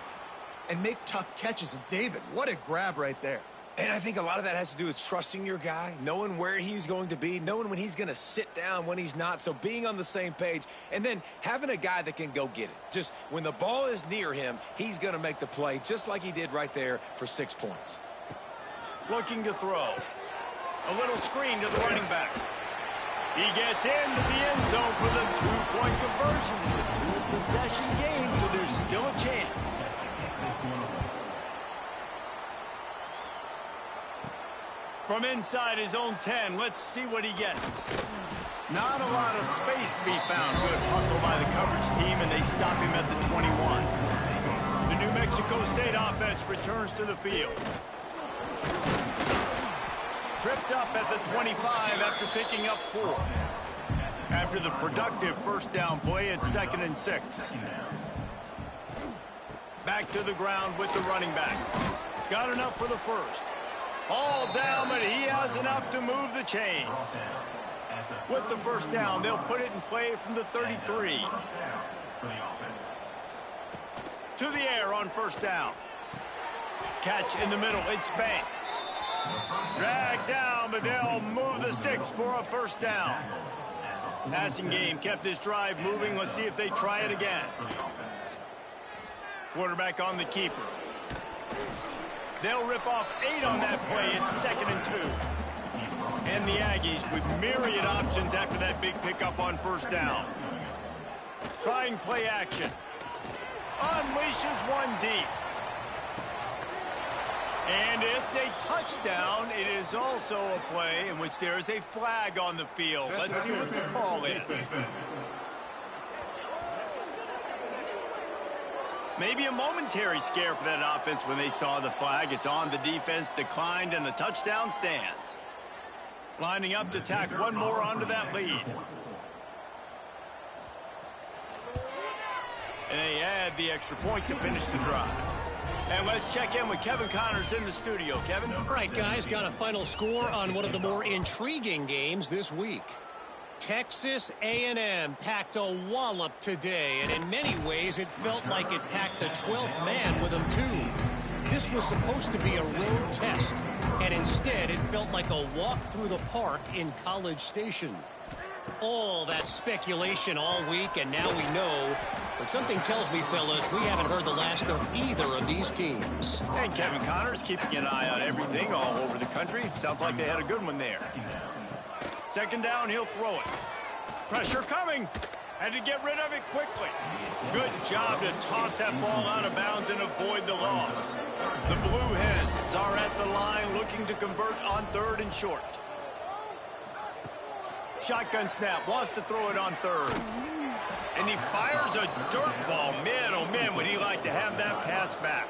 and make tough catches. And David, what a grab right there. And I think a lot of that has to do with trusting your guy, knowing where he's going to be, knowing when he's going to sit down, when he's not. So being on the same page, and then having a guy that can go get it. Just when the ball is near him, he's going to make the play, just like he did right there for 6 points. Looking to throw. A little screen to the running back. He gets into the end zone for the 2-point conversion. It's a 2-possession game, so there's still a chance. From inside his own 10, let's see what he gets. Not a lot of space to be found. Good hustle by the coverage team, and they stop him at the 21. The New Mexico State offense returns to the field. Tripped up at the 25 after picking up 4. After the productive first down play, it's 2nd and 6. Back to the ground with the running back. Got enough for the first. All down, but he has enough to move the chains. With the first down, they'll put it in play from the 33. To the air on first down. Catch in the middle, it's Banks. Dragged down, but they'll move the sticks for a first down. Passing game kept this drive moving. Let's see if they try it again. Quarterback on the keeper. They'll rip off 8 on that play. It's 2nd and 2. And the Aggies with myriad options after that big pickup on first down. Trying play action. Unleashes one deep. And it's a touchdown. It is also a play in which there is a flag on the field. Let's see what the call is. Maybe a momentary scare for that offense when they saw the flag. It's on, the defense declined, and the touchdown stands. Lining up to tack one more onto that lead. And they add the extra point to finish the drive. And let's check in with Kevin Connors in the studio. Kevin? All right, guys, got a final score on one of the more intriguing games this week. Texas A&M packed a wallop today, and in many ways it felt like it packed the 12th man with them too. This was supposed to be a road test, and instead it felt like a walk through the park in College Station. All that speculation all week, and now we know. But something tells me, fellas, we haven't heard the last of either of these teams. And Kevin Connors keeping an eye on everything all over the country. Sounds like they had a good one there. 2nd down, he'll throw it. Pressure coming. Had to get rid of it quickly. Good job to toss that ball out of bounds and avoid the loss. The Blue Hens are at the line looking to convert on 3rd and short. Shotgun snap, wants to throw it on 3rd. And he fires a dirt ball. Man, oh man, would he like to have that pass back.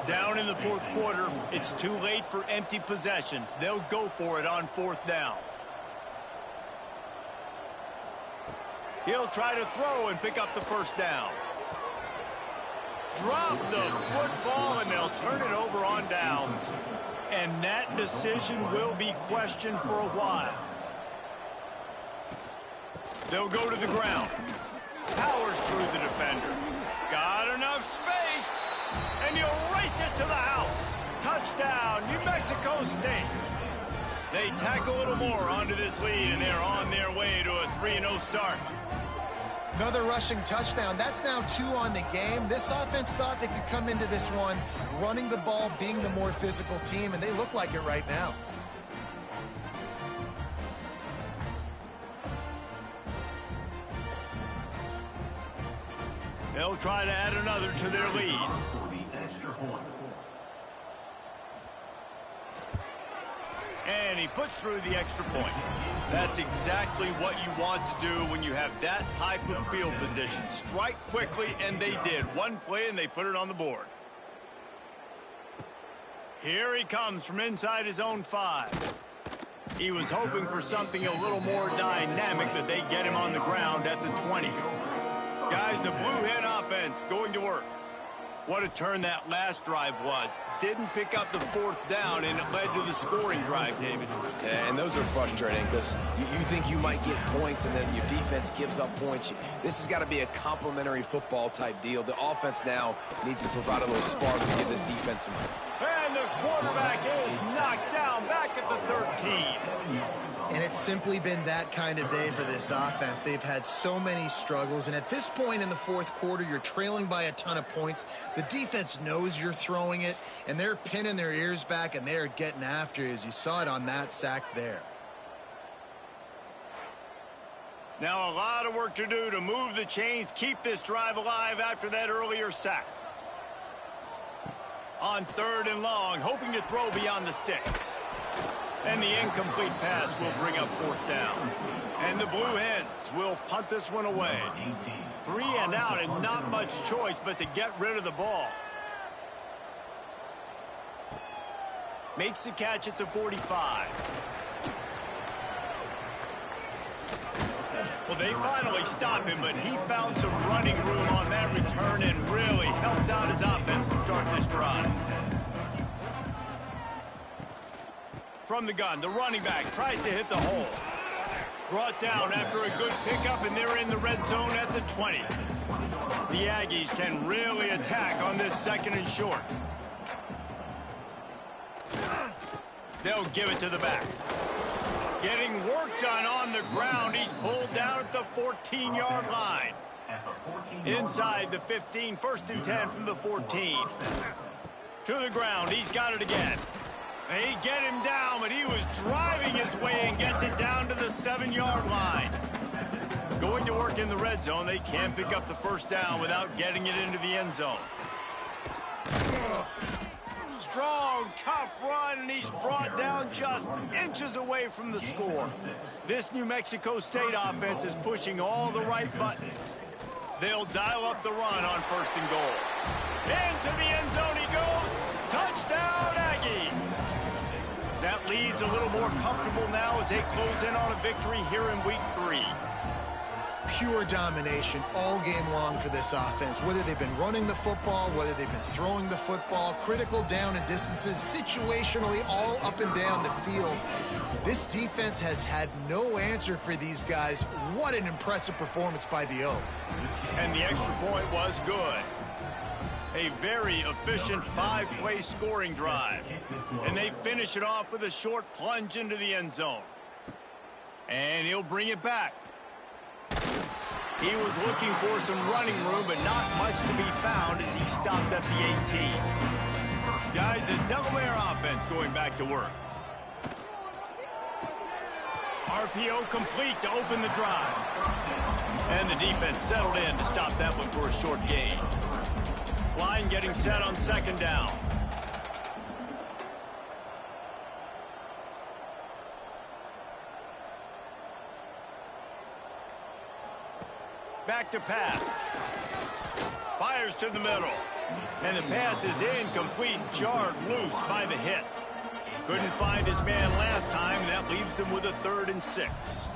Down in the 4th quarter, it's too late for empty possessions. They'll go for it on 4th down. He'll try to throw and pick up the first down. Drop the football, and they'll turn it over on downs. And that decision will be questioned for a while. They'll go to the ground. Powers through the defender. Got enough space. And he'll race it to the house. Touchdown, New Mexico State. They tack a little more onto this lead, and they're on their way to a 3-0 start. Another rushing touchdown. That's now 2 on the game. This offense thought they could come into this one running the ball, being the more physical team, and they look like it right now. They'll try to add another to their lead. For the extra point. And he puts through the extra point. That's exactly what you want to do when you have that type of field position. Strike quickly, and they did. One play, and they put it on the board. Here he comes from inside his own 5. He was hoping for something a little more dynamic, but they get him on the ground at the 20. Guys, the Blue Hen offense going to work. What a turn that last drive was. Didn't pick up the 4th down, and it led to the scoring drive, David. Yeah, and those are frustrating because you think you might get points and then your defense gives up points. This has got to be a complementary football type deal. The offense now needs to provide a little spark to give this defense some. And the quarterback is knocked down back at the 13. And it's simply been that kind of day for this offense. They've had so many struggles, and at this point in the 4th quarter, you're trailing by a ton of points. The defense knows you're throwing it, and they're pinning their ears back, and they're getting after you, as you saw it on that sack there. Now a lot of work to do to move the chains, keep this drive alive after that earlier sack. On 3rd and long, hoping to throw beyond the sticks. And the incomplete pass will bring up 4th down. And the Blue Hens will punt this one away. 3 and out, and not much choice but to get rid of the ball. Makes the catch at the 45. Well, they finally stop him, but he found some running room on that return and really helps out his offense to start this drive. From the gun, the running back tries to hit the hole. Brought down after a good pickup, and they're in the red zone at the 20. The Aggies can really attack on this 2nd and short. They'll give it to the back. Getting work done on the ground. He's pulled down at the 14-yard line. Inside the 15, 1st and 10 from the 14. To the ground, he's got it again. They get him down, but he was driving his way and gets it down to the 7-yard line. Going to work in the red zone, they can't pick up the 1st down without getting it into the end zone. Strong, tough run, and he's brought down just inches away from the score. This New Mexico State offense is pushing all the right buttons. They'll dial up the run on 1st and goal. Into the end zone he goes. Touchdown, Aggies. That lead's a little more comfortable now as they close in on a victory here in week 3. Pure domination all game long for this offense. Whether they've been running the football, whether they've been throwing the football, critical down and distances, situationally all up and down the field. This defense has had no answer for these guys. What an impressive performance by the O. And the extra point was good. A very efficient 5-play scoring drive. And they finish it off with a short plunge into the end zone. And he'll bring it back. He was looking for some running room, but not much to be found as he stopped at the 18. Guys, the Delaware offense going back to work. RPO complete to open the drive. And the defense settled in to stop that one for a short gain. Line getting set on 2nd down. Back to pass. Fires to the middle. And the pass is incomplete, jarred loose by the hit. Couldn't find his man last time, and that leaves him with a 3rd and 6.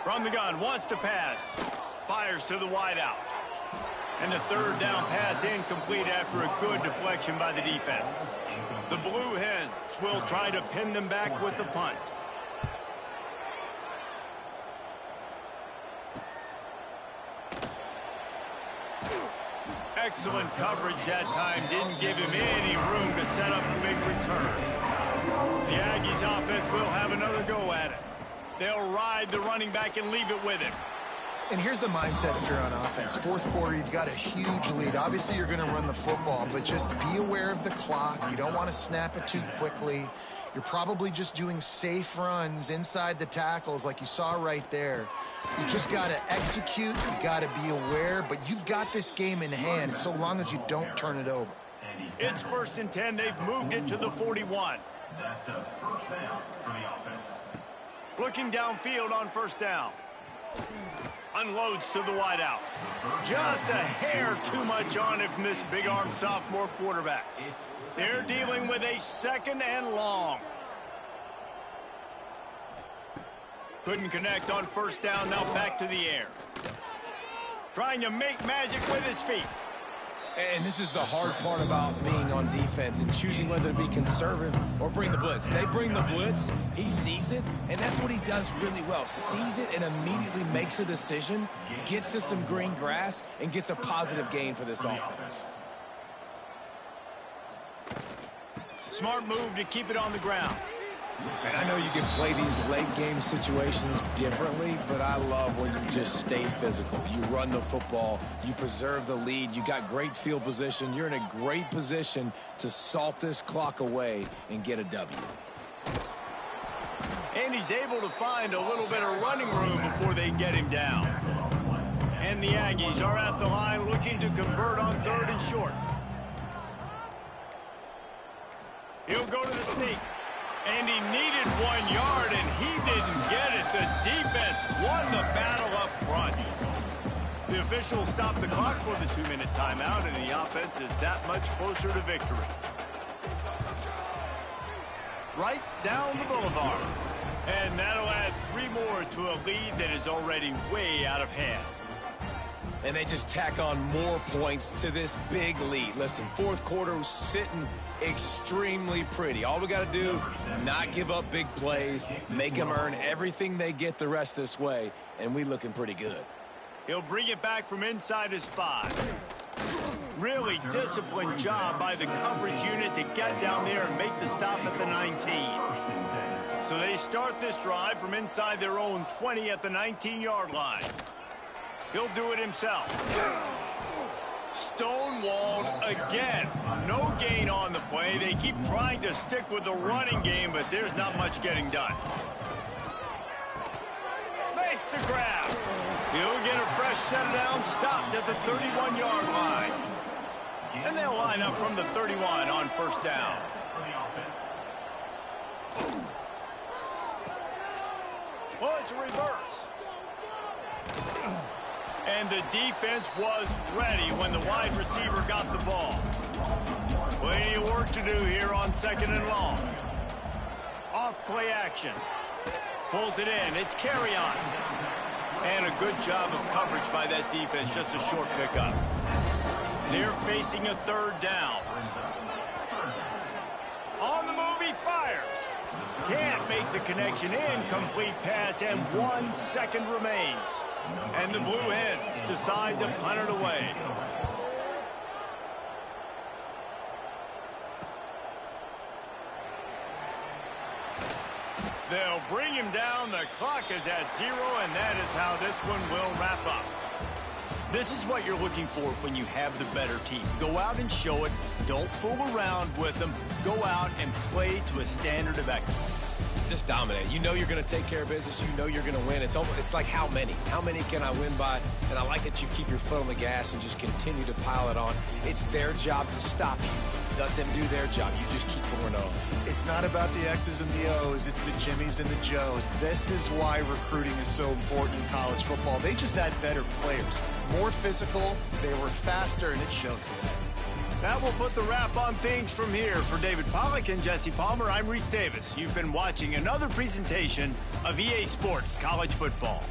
From the gun, wants to pass. Fires to the wideout. And the 3rd down pass incomplete after a good deflection by the defense. The Blue Hens will try to pin them back with the punt. Excellent coverage that time. Didn't give him any room to set up a big return. The Aggies offense will have another go at it. They'll ride the running back and leave it with him. And here's the mindset if you're on offense. 4th quarter, you've got a huge lead. Obviously, you're going to run the football, but just be aware of the clock. You don't want to snap it too quickly. You're probably just doing safe runs inside the tackles like you saw right there. You just got to execute, you got to be aware, but you've got this game in hand so long as you don't turn it over. It's 1st and 10. They've moved it to the 41. That's a first down for the offense. Looking downfield on 1st down. Unloads to the wideout. Just a hair too much on it from this big-arm sophomore quarterback. They're dealing with a 2nd and long. Couldn't connect on 1st down. Now back to the air. Trying to make magic with his feet. And this is the hard part about being on defense and choosing whether to be conservative or bring the blitz. They bring the blitz, he sees it, and that's what he does really well. Sees it and immediately makes a decision, gets to some green grass, and gets a positive gain for this offense. Smart move to keep it on the ground. And I know you can play these late game situations differently, but I love when you just stay physical. You run the football, you preserve the lead, you got great field position, you're in a great position to salt this clock away and get a W. And he's able to find a little bit of running room before they get him down. And the Aggies are at the line looking to convert on 3rd and short. He'll go to the sneak. And he needed 1 yard, and he didn't get it. The defense won the battle up front. The officials stopped the clock for the 2-minute timeout, and the offense is that much closer to victory. Right down the boulevard. And that'll add 3 more to a lead that is already way out of hand. And they just tack on more points to this big lead. Listen, 4th quarter was sitting extremely pretty. All we got to do, not give up big plays, make them earn everything they get the rest this way, and we looking pretty good. He'll bring it back from inside his 5. Really disciplined job by the coverage unit to get down there and make the stop at the 19. So they start this drive from inside their own 20 at the 19-yard line. He'll do it himself. Stonewalled again. No gain on the play. They keep trying to stick with the running game, but there's not much getting done. Makes the grab. He'll get a fresh set down, stopped at the 31-yard line. And they'll line up from the 31 on 1st down. Well, it's a reverse. And the defense was ready when the wide receiver got the ball. Plenty of work to do here on 2nd and long. Off play action. Pulls it in. It's carry on. And a good job of coverage by that defense. Just a short pickup. They're facing a 3rd down. On the move, he fires. Can't make the connection. Incomplete pass, and 1 second remains. And the Blue Hens decide to punt it away. They'll bring him down. The clock is at 0, and that is how this one will wrap up. This is what you're looking for when you have the better team. Go out and show it. Don't fool around with them. Go out and play to a standard of excellence. Just dominate. You know you're going to take care of business. You know you're going to win. It's like how many? How many can I win by? And I like that you keep your foot on the gas and just continue to pile it on. It's their job to stop you. Let them do their job. You just keep going on. It's not about the X's and the O's. It's the Jimmies and the Joes. This is why recruiting is so important in college football. They just had better players. More physical. They were faster, and it showed today. That will put the wrap on things from here. For David Pollack and Jesse Palmer, I'm Reese Davis. You've been watching another presentation of EA Sports College Football.